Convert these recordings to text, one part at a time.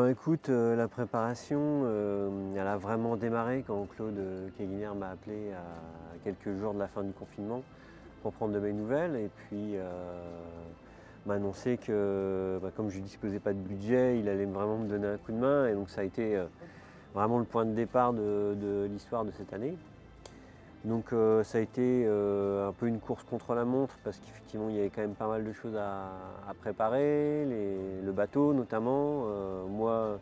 écoute, la préparation, elle a vraiment démarré quand Claude Keguiner m'a appelé à quelques jours de la fin du confinement pour prendre de mes nouvelles et puis m'a annoncé que comme je ne disposais pas de budget, il allait vraiment me donner un coup de main et donc ça a été vraiment le point de départ de l'histoire de cette année. Donc ça a été un peu une course contre la montre parce qu'effectivement il y avait quand même pas mal de choses à préparer, le bateau notamment. Moi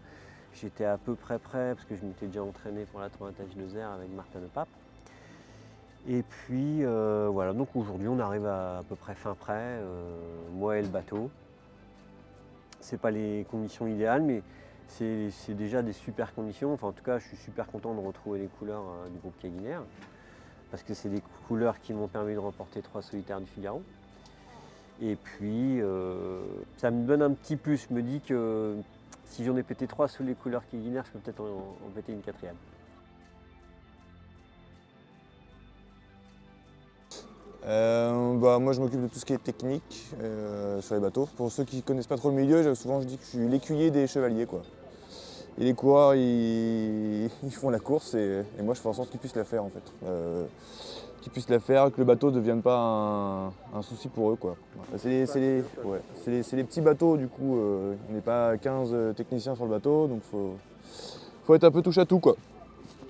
j'étais à peu près prêt parce que je m'étais déjà entraîné pour la Tournatage de Zer avec Martin Le Pape. Et puis voilà, donc aujourd'hui on arrive à peu près fin prêt, moi et le bateau. C'est pas les conditions idéales mais c'est déjà des super conditions. Enfin en tout cas je suis super content de retrouver les couleurs du groupe Keguiner, parce que c'est des couleurs qui m'ont permis de remporter 3 solitaires du Figaro. Et puis ça me donne un petit plus, je me dis que si j'en ai pété 3 sous les couleurs Keguiner, je peux peut-être en péter une 4e. Moi je m'occupe de tout ce qui est technique sur les bateaux. Pour ceux qui ne connaissent pas trop le milieu, souvent je dis que je suis l'écuyer des chevaliers, quoi. Et les coureurs ils font la course et moi je fais en sorte qu'ils puissent la faire en fait. Que le bateau ne devienne pas un souci pour eux, quoi. C'est les petits bateaux du coup, on n'est pas 15 techniciens sur le bateau, donc faut être un peu touche à tout, quoi.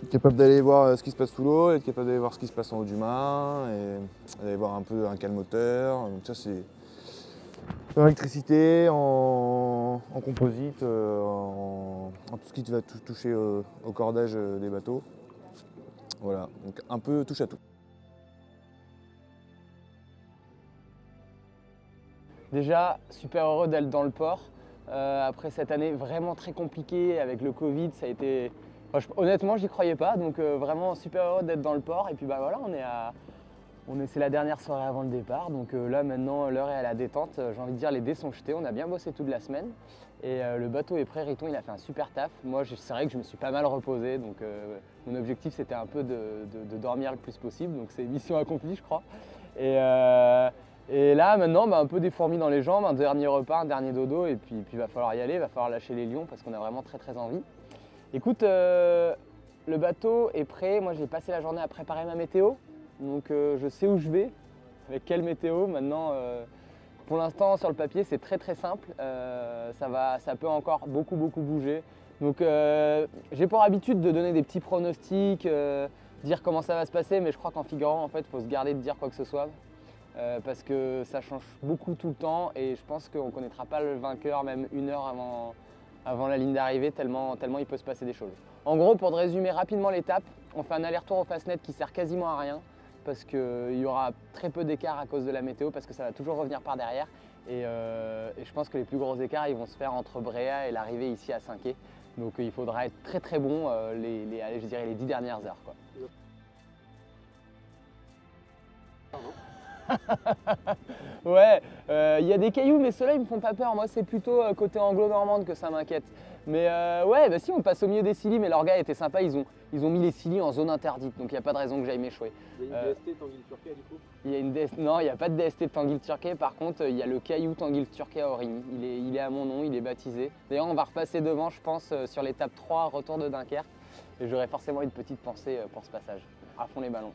Être capable d'aller voir ce qui se passe sous l'eau, être capable d'aller voir ce qui se passe en haut du mât, et d'aller voir un peu un calmoteur. Donc ça c'est en électricité, en composite, en tout ce qui va toucher au cordage des bateaux. Voilà, donc un peu touche à tout. Déjà, super heureux d'être dans le port. Après cette année vraiment très compliquée avec le Covid, ça a été... honnêtement, j'y croyais pas, donc vraiment super heureux d'être dans le port. Et puis voilà, c'est la dernière soirée avant le départ, donc là maintenant l'heure est à la détente. J'ai envie de dire les dés sont jetés, on a bien bossé toute la semaine. Et le bateau est prêt, Riton il a fait un super taf. Moi c'est vrai que je me suis pas mal reposé, donc mon objectif c'était un peu de dormir le plus possible, donc c'est mission accomplie je crois. Et là maintenant un peu des fourmis dans les jambes, un dernier repas, un dernier dodo et puis il va falloir y aller, il va falloir lâcher les lions parce qu'on a vraiment très envie. Écoute, le bateau est prêt, moi j'ai passé la journée à préparer ma météo, donc je sais où je vais, avec quelle météo. Maintenant, pour l'instant sur le papier c'est très simple, ça peut encore beaucoup bouger. Donc j'ai pour habitude de donner des petits pronostics, dire comment ça va se passer, mais je crois qu'en figurant en fait il faut se garder de dire quoi que ce soit. Parce que ça change beaucoup tout le temps et je pense qu'on ne connaîtra pas le vainqueur même 1 heure avant la ligne d'arrivée tellement il peut se passer des choses. En gros, pour te résumer rapidement l'étape, on fait un aller-retour au Fastnet qui sert quasiment à rien parce qu'il y aura très peu d'écart à cause de la météo parce que ça va toujours revenir par derrière et je pense que les plus gros écarts ils vont se faire entre Bréa et l'arrivée ici à Saint-Quay. Donc il faudra être très bon allez, je dirais les 10 dernières heures, quoi. Ouais, y a des cailloux, mais ceux-là ils me font pas peur. Moi, c'est plutôt côté anglo-normande que ça m'inquiète. Mais ouais, si, on passe au milieu des scillis, mais leurs gars étaient sympas, ils ont mis les scillis en zone interdite, donc il n'y a pas de raison que j'aille m'échouer. Il y a une DST Tanguil Turquet du coup? Non, il n'y a pas de DST Tanguil Turquet, par contre, il y a le caillou Tanguil Turquet à Origny. Il est à mon nom, il est baptisé. D'ailleurs, on va repasser devant, je pense, sur l'étape 3, retour de Dunkerque. Et j'aurai forcément une petite pensée pour ce passage. À fond les ballons.